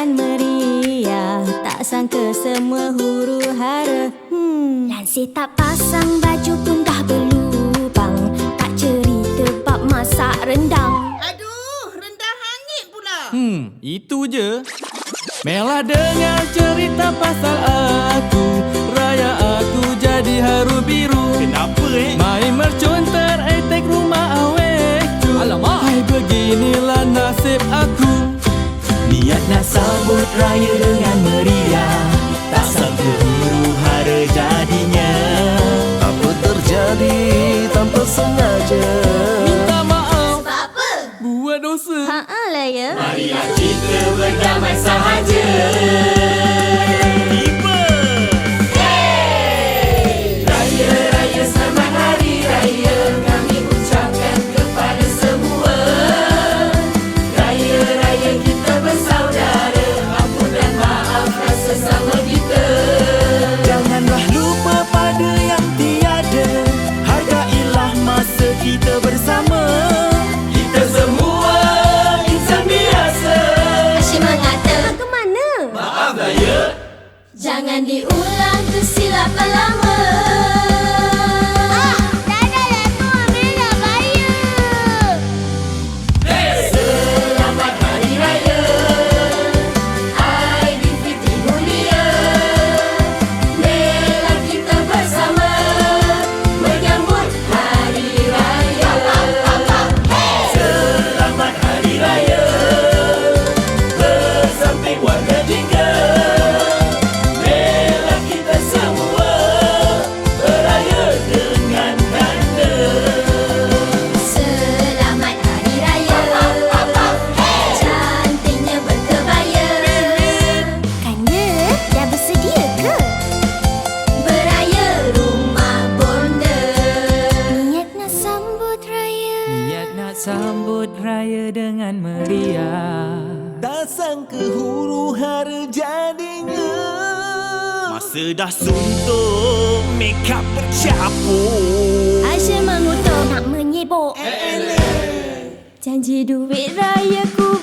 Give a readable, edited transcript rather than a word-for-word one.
dengan meriah, tak sangka semua huru hara. Lansir tak pasang baju pun dah berlubang, tak cerita bab masak rendang. Aduh, rendah hangit pula. Itu je. Melah dengar cerita pasal aku, raya aku jadi haru biru. Kenapa Mai mercun teretek rumah awekku. Alamak. Hai, beginilah nasib aku. Niat nak sambut raya dengan meriah, tak sangka huru hara jadinya. Apa terjadi tanpa sengaja? Minta maaf Sebab apa? buat dosa. Lah ya. Marilah kita berdamai sahaja. Tiba. Raya-raya selamat hari raya kami ucapkan kepada semua. Raya-raya kita bersaudara, ampun dan maafkan sesama kita. Janganlah lupa pada yang tiada, hargailah masa kita bersama. Kita semua insan biasa. Asyik mengata, Ke mana? Maaf raya. jangan diulang kesilapan lama. Selamat Hari Raya Aidilfitri mulia. Marilah kita bersama menyambut Hari Raya. Selamat Hari Raya bersamping warga jingga. Marilah kita semua beraya dengan ganda. Selamat Hari Raya, cantiknya berkebaya. Kanda dah bersedia ke? Beraya rumah bonda. Niat nak sambut raya. Niat nak sambut raya dengan meriah. Tak sangka huru hara jadinya. Masa dah suntuk, make up bercapuk. Asyik mengutuk, Nak menyibuk. janji duit raya ku